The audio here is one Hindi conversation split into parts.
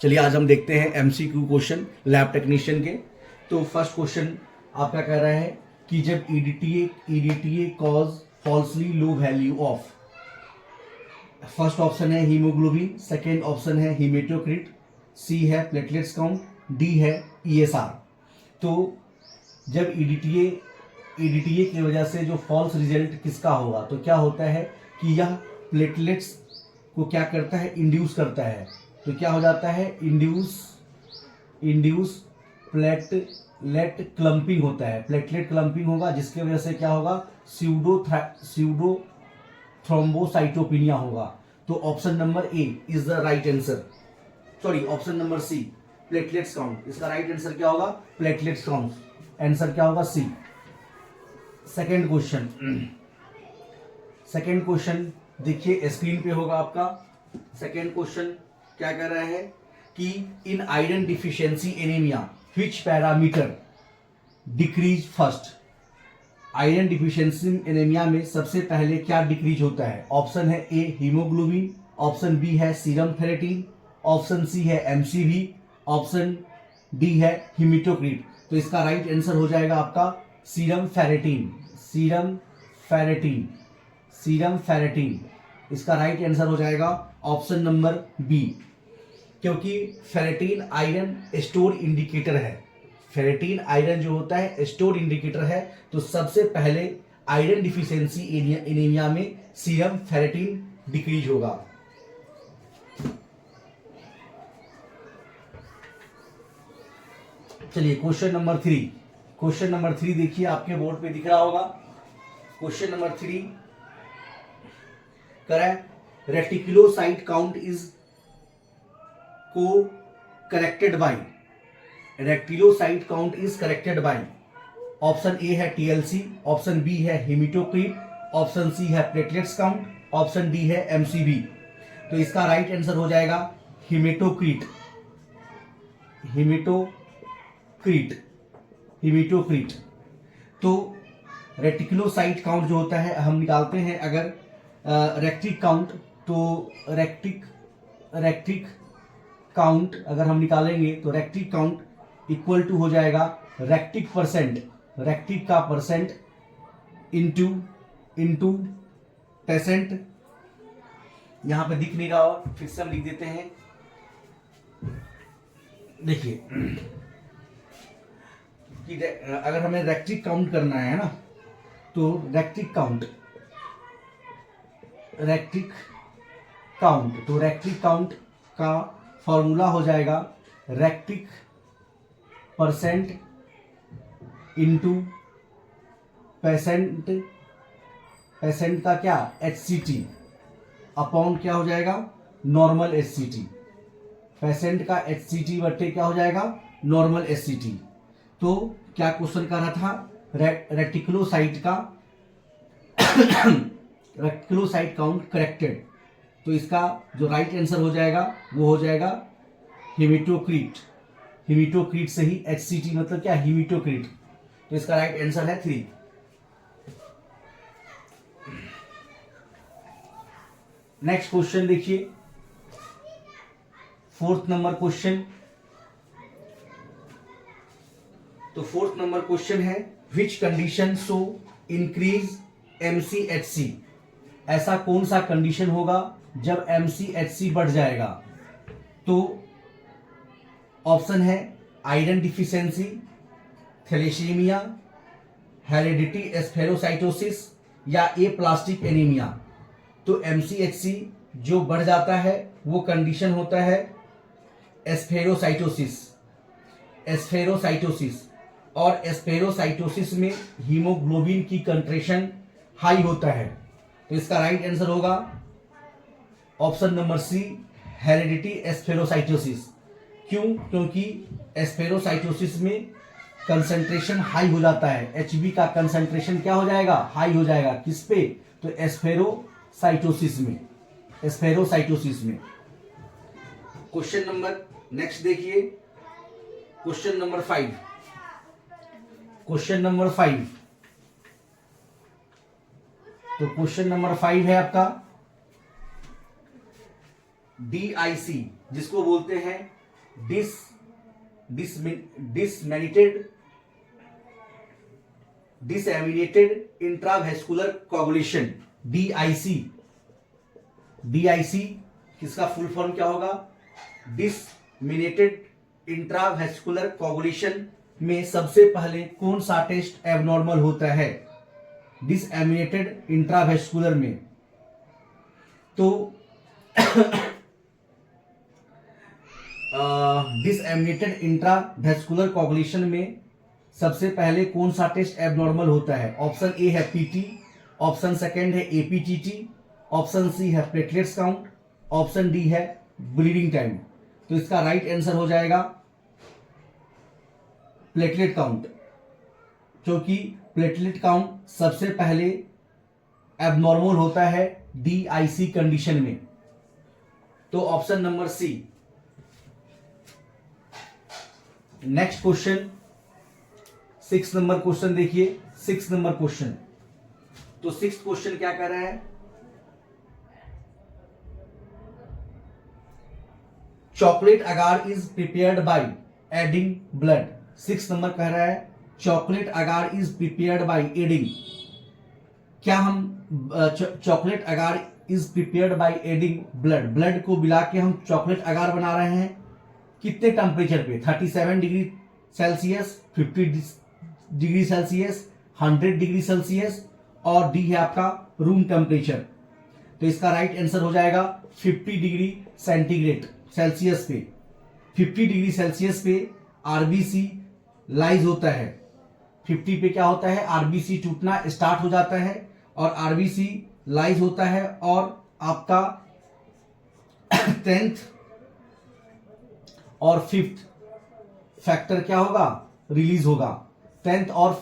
चलिए आज हम देखते हैं एमसीक्यू क्वेश्चन लैब टेक्नीशियन के। तो फर्स्ट क्वेश्चन आपका कह रहा है कि जब EDTA cause falsely low value of, first option है हीमोग्लोबिन, सेकेंड ऑप्शन है हीमेटोक्रिट, सी है प्लेटलेट्स काउंट, डी है ईएसआर। तो जब ईडीटीए की वजह से जो फॉल्स रिजल्ट किसका होगा, तो क्या होता है कि यह प्लेटलेट्स को क्या करता है, इंड्यूस करता है। तो क्या हो जाता है, इंड्यूस प्लेटलेट क्लम्पिंग होता है, प्लेटलेट क्लम्पिंग होगा, जिसकी वजह से क्या होगा, स्यूडो थ्रोम्बोसाइटोपिनिया होगा। तो option number A is the right answer, sorry option number C platelets count, इसका राइट आंसर क्या होगा, प्लेटलेट्स काउंट, आंसर क्या होगा सी। सेकेंड क्वेश्चन देखिए स्क्रीन पे होगा आपका। सेकेंड क्वेश्चन क्या कह रहा है कि इन iron deficiency anaemia which parameter decrease first. Iron deficiency anaemia में सबसे पहले क्या डिक्रीज होता है। ऑप्शन है ए हीमोग्लोबिन, ऑप्शन बी है सीरम फेरेटिन, ऑप्शन सी है एमसीवी, ऑप्शन डी है हिमेटोक्रिट। तो इसका राइट आंसर हो जाएगा आपका सीरम फेरेटिन। इसका राइट आंसर हो जाएगा ऑप्शन नंबर बी, क्योंकि फेरेटिन आयरन स्टोर इंडिकेटर है। फेरेटिन आयरन जो होता है स्टोर इंडिकेटर है। तो सबसे पहले आयरन डिफिशियंसी एनीमिया में सीरम फेरेटिन डिक्रीज होगा। चलिए क्वेश्चन नंबर थ्री देखिए, आपके बोर्ड पे दिख रहा होगा। क्वेश्चन नंबर 3 करें रेटिकुलोसाइट काउंट इज को करेक्टेड बाय। ऑप्शन ए है टीएलसी, ऑप्शन बी है हिमेटोक्रिट, ऑप्शन सी है प्लेटलेट्स काउंट, ऑप्शन डी है एमसीबी। तो इसका राइट आंसर हो जाएगा हिमेटोक्रिट। तो रेटिकुलोसाइट काउंट जो होता है हम निकालते हैं अगर रेक्टिक काउंट, तो रेक्टिक काउंट अगर हम निकालेंगे तो रेक्टिक काउंट इक्वल टू हो जाएगा रेक्टिक का परसेंट इंटू पेसेंट। यहां पे दिख नहीं रहा हो, फिर से हम लिख देते हैं। देखिए कि अगर हमें रेक्टिक काउंट करना है ना, तो रेक्टिक काउंट का फॉर्मूला हो जाएगा रेक्टिक परसेंट इंटू पेसेंट का क्या HCT अपॉन क्या हो जाएगा, नॉर्मल HCT। पेसेंट का HCT बट्टे क्या हो जाएगा, नॉर्मल HCT। तो क्या क्वेश्चन कर रहा था, रेटिकुलोसाइट काउंट करेक्टेड। तो इसका जो राइट आंसर हो जाएगा वो हो जाएगा हिमेटोक्रिट से ही HCT मतलब क्या, हिमेटोक्रिट। तो इसका राइट आंसर है 3। नेक्स्ट क्वेश्चन देखिए, फोर्थ नंबर क्वेश्चन। तो फोर्थ नंबर क्वेश्चन है which condition show increase MCHC। ऐसा कौन सा कंडीशन होगा जब MCHC बढ़ जाएगा। तो ऑप्शन है आयरन डिफिशियंसी, थैलेसीमिया, हेरेडिटी एस्फेरोसाइटोसिस या ए प्लास्टिक एनीमिया। तो MCHC जो बढ़ जाता है वो कंडीशन होता है एस्फेरोसाइटोसिस। और एस्फेरोसाइटोसिस में हीमोग्लोबिन की कंट्रेशन हाई होता है। तो इसका राइट आंसर होगा ऑप्शन नंबर सी हेरेडिटी एस्फेरोसाइटोसिस। क्यों, क्योंकि एस्फेरोसाइटोसिस में कंसंट्रेशन हाई हो जाता है, HB का कंसंट्रेशन क्या हो जाएगा, हाई हो जाएगा। किस पे, तो एस्फेरोसाइटोसिस में। क्वेश्चन नंबर नेक्स्ट देखिए, क्वेश्चन नंबर 5। तो क्वेश्चन नंबर 5 है आपका DIC, जिसको बोलते हैं dis disseminated disseminated intravascular coagulation, DIC। DIC किसका फुल फॉर्म क्या होगा? डिसमिनेटेड इंट्रावेस्कुलर कोगुलेशन में सबसे पहले कौन सा टेस्ट एबनॉर्मल होता है? डिसएमिनेटेड इंट्रावेस्कुलर में। तो डिसएमिनेटेड इंट्रावेस्कुलर कोगुलेशन में सबसे पहले कौन सा टेस्ट एबनॉर्मल होता है? ऑप्शन ए है PT, ऑप्शन सेकंड है APTT, ऑप्शन सी है प्लेटलेट्स काउंट, ऑप्शन डी है ब्लीडिंग टाइम। तो इसका राइट आंसर हो जाएगा प्लेटलेट काउंट, क्योंकि प्लेटलेट काउंट सबसे पहले एबनॉर्मल होता है DIC कंडीशन में। तो option number C. Next question 6 number question देखिए। 6 नंबर क्वेश्चन, तो 6th क्वेश्चन क्या कह रहा है? Chocolate agar is prepared by adding blood. 6 number कह रहा है chocolate agar is prepared by adding. क्या हम chocolate agar is prepared by adding blood, blood को मिला के हम चॉकलेट अगार बना रहे हैं। कितने टेम्परेचर पे? 37 degree Celsius, 50 degree Celsius, 100 degree Celsius, और डी है आपका रूम टेम्परेचर। तो इसका राइट आंसर हो जाएगा 50 डिग्री सेंटीग्रेड सेल्सियस पे। 50 डिग्री सेल्सियस पे RBC लाइज होता है। 50 पे क्या होता है? RBC टूटना स्टार्ट हो जाता है और RBC लाइज होता है, और आपका 10th और 5th फैक्टर क्या होगा? रिलीज होगा। 10th और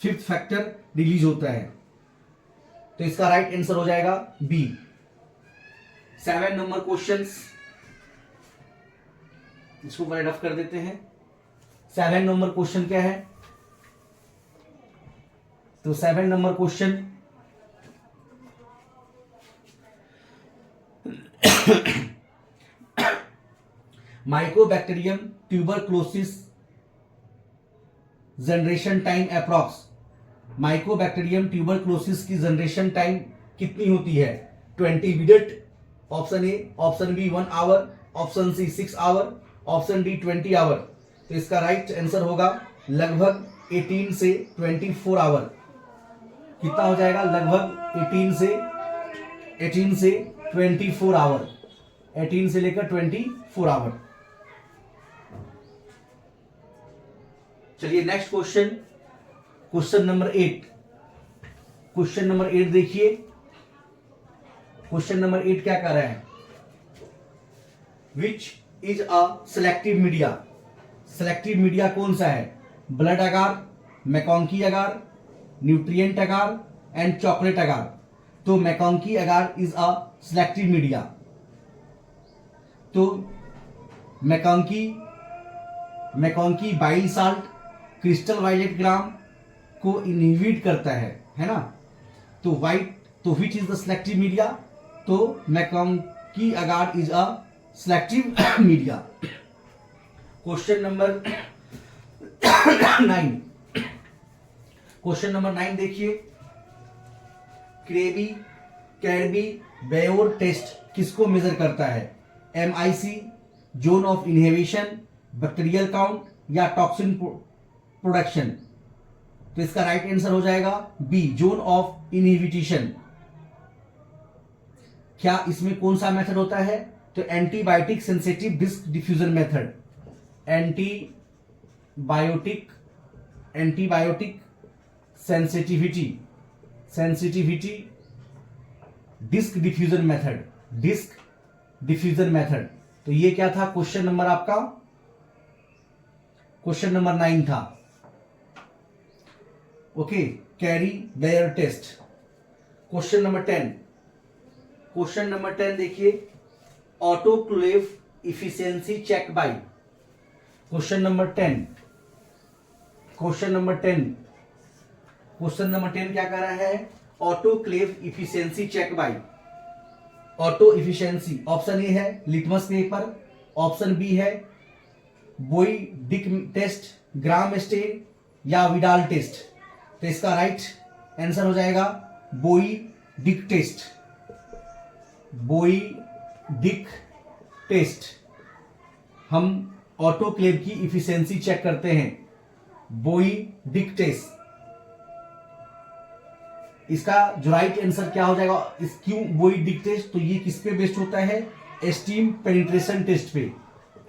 5th फैक्टर रिलीज होता है। तो इसका राइट आंसर हो जाएगा बी। 7 नंबर क्वेश्चन, इसको राइट ऑफ कर देते हैं। 7 नंबर क्वेश्चन क्या है? तो 7 number question mycobacterium tuberculosis generation time approx. Mycobacterium tuberculosis की जनरेशन टाइम कितनी होती है? 20 minute, option A, option B 1 hour, option C 6 hour, option D 20 hour. तो इसका राइट आंसर होगा लगभग 18 से 24 आवर। कितना हो जाएगा? लगभग 18 से 24 आवर। 18 से लेकर 24 आवर। चलिए next question, question number 8। Question number 8 देखिए। क्वेश्चन नंबर 8 क्या कह रहा है? Which is a selective media. Selective media कौन सा है? Blood agar, MacConkey agar, nutrient agar and chocolate agar. तो MacConkey agar is a selective media. तो MacConkey bile salt crystal violet gram को इनहिबिट करता है ना? तो which is the selective media? तो MacConkey agar is a selective media. Question number 9। Question number 9 देखिए। कैडबी बेयोर टेस्ट किसको मेजर करता है? MIC, zone of inhibition, bacterial count या टॉक्सिन प्रोडक्शन। तो इसका राइट आंसर हो जाएगा बी, जोन ऑफ इनहिबिशन। क्या इसमें कौन सा मेथड होता है? तो antibiotic sensitive disc diffusion method. Antibiotic sensitivity disc diffusion method. तो ये क्या था? क्वेश्चन नंबर आपका क्वेश्चन नंबर 9 था। Okay, Cary Blair test. Question number 10। Question number 10 देखिए। Autoclave efficiency check by. Question number 10 क्या कह रहा है? Autoclave efficiency check by. Auto efficiency, option A है लिटमस पेपर, ऑप्शन बी है Bowie Dick test, Gram stain या विडाल टेस्ट? तो इसका राइट आंसर हो जाएगा बोई डिक टेस्ट। बोई डिक टेस्ट। हम ऑटोक्लेव की इफिशिएंसी चेक करते हैं, बोई डिक टेस्ट। इसका जो राइट आंसर क्या हो जाएगा, इस क्यों बोई डिक टेस्ट, तो ये किस पे बेस्ड होता है, एस्टीम पेनिट्रेशन टेस्ट पे।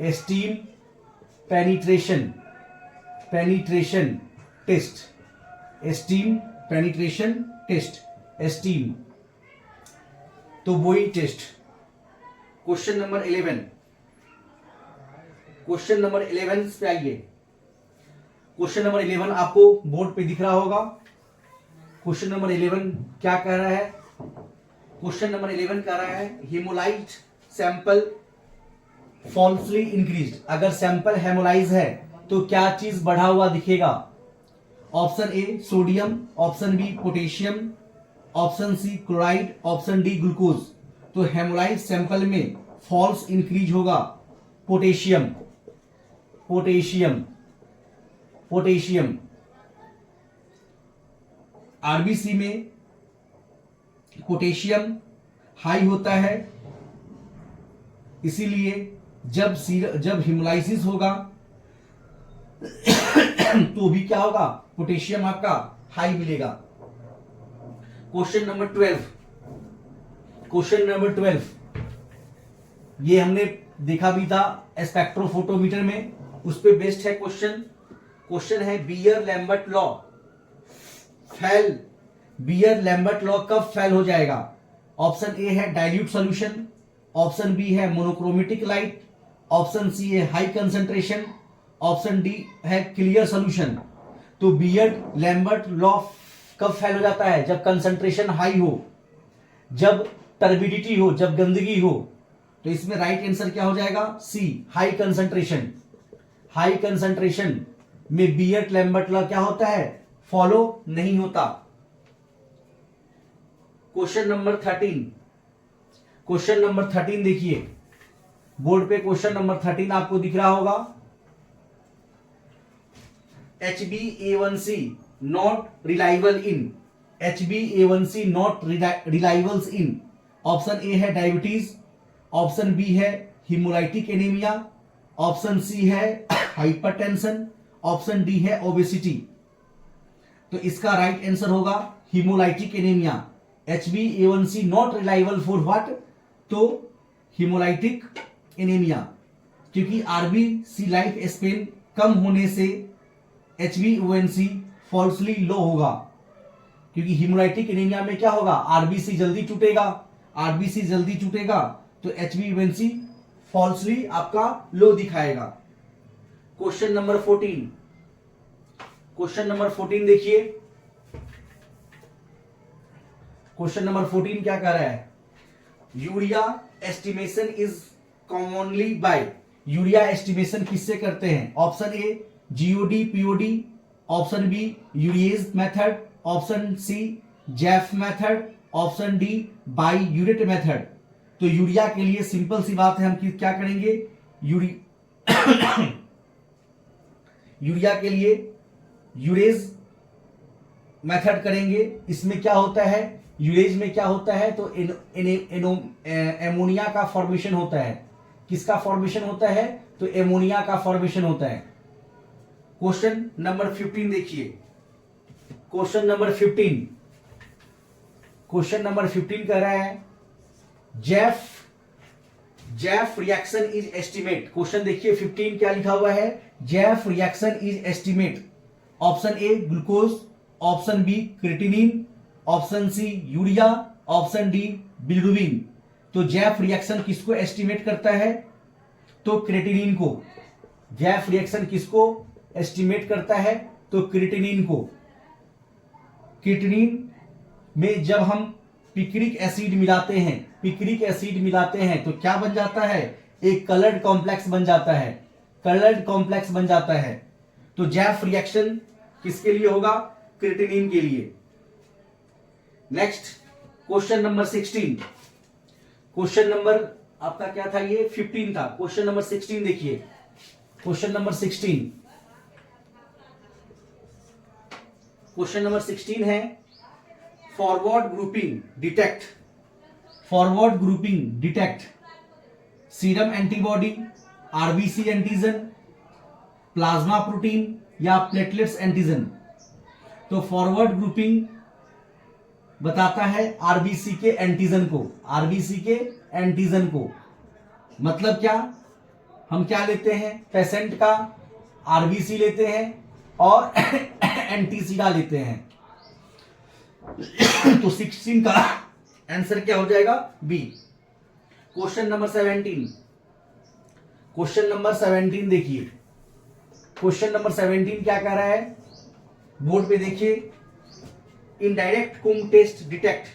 Steam penetration test, steam penetration test, steam, तो Bowie test. Question number 11, question number 11 पे आइए। क्वेश्चन नंबर 11 आपको बोर्ड पे दिख रहा होगा। क्वेश्चन नंबर 11 क्या कह रहा है, क्वेश्चन नंबर 11 कह रहा है हेमोलाइट सैंपल फॉल्सली इंक्रीज्ड। अगर सैंपल हेमोलाइज है तो क्या चीज बढ़ा हुआ दिखेगा? Option A sodium, option B potassium, option C chloride, option D glucose. तो हेमोलाइज सैंपल में फॉल्स इंक्रीज होगा पोटेशियम, पोटेशियम, पोटेशियम। आरबीसी में पोटेशियम हाई होता है, इसीलिए जब हिमोलाइसिस होगा तो भी क्या होगा, पोटेशियम आपका हाई मिलेगा। क्वेश्चन नंबर 12, क्वेश्चन नंबर 12 ये हमने देखा भी था स्पेक्ट्रोफोटोमीटर में, उस पे बेस्ड है क्वेश्चन। क्वेश्चन है Beer Lambert law fail, Beer Lambert law कब फेल हो जाएगा? ऑप्शन ए है डाइल्यूट सॉल्यूशन, ऑप्शन बी है मोनोक्रोमेटिक लाइट, ऑप्शन सी है हाई कंसंट्रेशन, ऑप्शन डी है क्लियर सॉल्यूशन। तो बियर लैम्बर्ट लॉ कब फेल हो जाता है? जब कंसंट्रेशन हाई हो, जब टर्बिडिटी हो, जब गंदगी हो। तो इसमें राइट आंसर क्या हो जाएगा, सी हाई कंसंट्रेशन। हाई कंसंट्रेशन में बियर लैम्बर्ट लॉ क्या होता है, फॉलो नहीं होता। क्वेश्चन नंबर 13, क्वेश्चन नंबर 13 देखिए बोर्ड पे, क्वेश्चन नंबर 13 आपको दिख रहा होगा। HbA1c not reliable in, HbA1c not reliables in. Option A है डायबिटीज, ऑप्शन बी है हिमोलाइटिक एनीमिया, ऑप्शन सी है हाइपरटेंशन, ऑप्शन डी है ओबेसिटी। तो इसका राइट आंसर होगा haemolytic anaemia. HbA1c not reliable for what, तो हिमोलाइटिक एनीमिया, क्योंकि आरबीसी लाइफ स्पेन कम होने से HbA1c फॉल्सली लो होगा। क्योंकि हिमोलाइटिक एनीमिया में क्या होगा, आरबीसी जल्दी टूटेगा, आरबीसी जल्दी टूटेगा तो HbA1c फॉल्सली आपका लो दिखाएगा। क्वेश्चन नंबर 14, क्वेश्चन नंबर 14 देखिए। क्वेश्चन नंबर 14 क्या कह रहा है, urea estimation is commonly by. Urea estimation किससे करते हैं? Option A GOD POD, option B urease method, option C Jaffe method, option D biuret method. तो यूरिया के लिए सिंपल सी बात है, हम क्या करेंगे, यूरिया के लिए यूरेज मेथड करेंगे। इसमें क्या होता है, यूरेज में क्या होता है, तो एमोनिया का फॉर्मेशन होता है। किसका फॉर्मेशन होता है, तो एमोनिया का फॉर्मेशन होता है। क्वेश्चन नंबर 15 देखिए, क्वेश्चन नंबर 15, क्वेश्चन नंबर 15 कह रहा है Jaffe reaction is estimate. Question देखिए 15 क्या लिखा हुआ है, Jaffe reaction is estimate. Option A glucose, option B creatinine, option C urea, option D bilirubin. तो जैफ रिएक्शन किसको एस्टिमेट करता है, तो क्रिएटिनिन को। जैफ रिएक्शन किसको एस्टिमेट करता है, तो क्रिएटिनिन को। क्रिएटिनिन में जब हम पिक्रिक एसिड मिलाते हैं, पिक्रिक एसिड मिलाते हैं तो क्या बन जाता है, एक कलर्ड कॉम्प्लेक्स बन जाता है, कलर्ड कॉम्प्लेक्स बन जाता है। तो जैफ रिएक्शन किसके लिए होगा, क्रिएटिनिन के लिए। Next question number 16, question number आपका क्या था, ये 15 था। क्वेश्चन नंबर 16 देखिए, क्वेश्चन नंबर 16, क्वेश्चन नंबर 16 है forward grouping detect, forward grouping detect serum antibody, RBC antigen, plasma protein या प्लेटलेट्स एंटीजन। तो फॉरवर्ड ग्रुपिंग बताता है आरबीसी के एंटीजन को, आरबीसी के एंटीजन को। मतलब क्या, हम क्या लेते हैं, पेशेंट का आरबीसी लेते हैं और एंटीसीडा लेते हैं। तो 16 का आंसर क्या हो जाएगा, B. Question number 17, question number 17 देखिए, क्वेश्चन नंबर 17 क्या कह रहा है, बोर्ड पे देखिए। Indirect Coombs test detect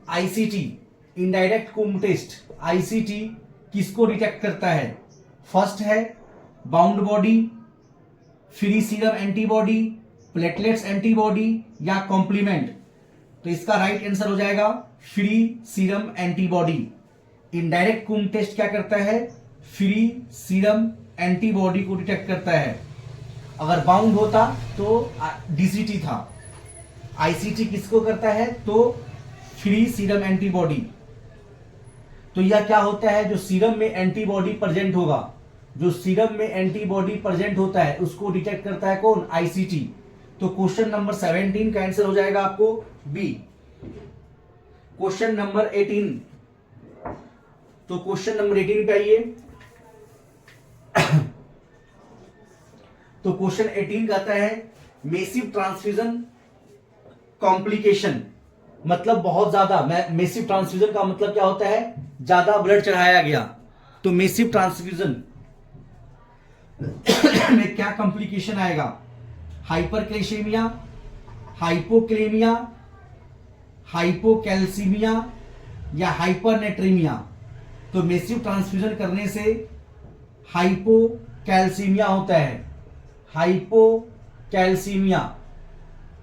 ICT, indirect Coombs test ICT किसको डिटेक्ट करता है? फर्स्ट है bound body, free serum antibody, platelets antibody या कॉम्प्लीमेंट। तो इसका राइट आंसर हो जाएगा free serum antibody. Indirect Coombs test क्या करता है, फ्री सीरम एंटीबॉडी को डिटेक्ट करता है। अगर बाउंड होता तो डीसीटी था, आईसीटी किसको करता है, तो फ्री सीरम एंटीबॉडी। तो यह क्या होता है, जो सीरम में एंटीबॉडी प्रेजेंट होगा, जो सीरम में एंटीबॉडी प्रेजेंट होता है उसको डिटेक्ट करता है कौन, आईसीटी। तो क्वेश्चन नंबर 17 का आंसर हो जाएगा आपको बी। क्वेश्चन नंबर 18, तो क्वेश्चन नंबर 18 पे आइए। तो क्वेश्चन 18 कहता है मेसिव ट्रांसफ्यूजन कॉम्प्लिकेशन, मतलब बहुत ज्यादा, मेसिव ट्रांसफ्यूजन का मतलब क्या होता है, ज्यादा ब्लड चढ़ाया गया। तो मेसिव ट्रांसफ्यूजन में क्या कॉम्प्लिकेशन आएगा, हाइपरक्लेशेमिया, हाइपोक्लेमिया, हाइपोकैल्सीमिया या हाइपरनेट्रीमिया। तो मेसिव ट्रांसफ्यूजन करने से हाइपोकैल्सीमिया होता है, हाइपोकैल्सीमिया,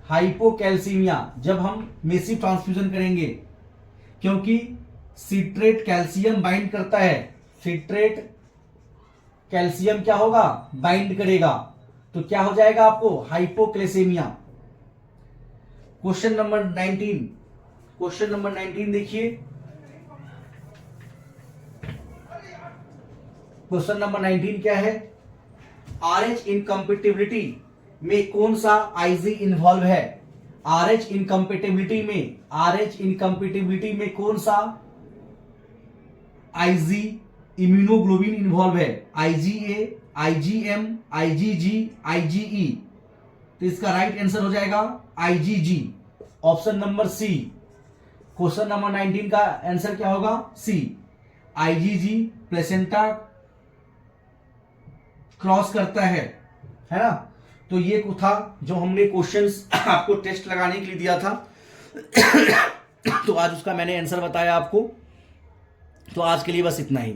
हाइपोकैल्सीमिया जब हम मेसिव ट्रांसफ्यूजन करेंगे, क्योंकि सिट्रेट कैल्शियम बाइंड करता है, सिट्रेट कैल्शियम क्या होगा, बाइंड करेगा। तो क्या हो जाएगा आपको, हाइपोक्लेसेमिया। क्वेश्चन नंबर 19, क्वेश्चन नंबर 19 देखिए। क्वेश्चन नंबर 19 क्या है, आरएच इनकम्पेटिबिलिटी में कौन सा आईजी इन्वॉल्व है? आरएच इनकम्पेटिबिलिटी में, आरएच इनकम्पेटिबिलिटी में कौन सा आईजी इम्यूनोग्लोबिन इन्वॉल्व है? IgA, IgM, IgG, IgE. तो इसका राइट आंसर हो जाएगा IgG, option number C. Question number 19 का आंसर क्या होगा, सी, आईजीजी प्लेसेंटा क्रॉस करता है ना। तो ये था जो हमने क्वेश्चंस आपको टेस्ट लगाने के लिए दिया था। तो आज उसका मैंने आंसर बताया आपको। तो आज के लिए बस इतना ही।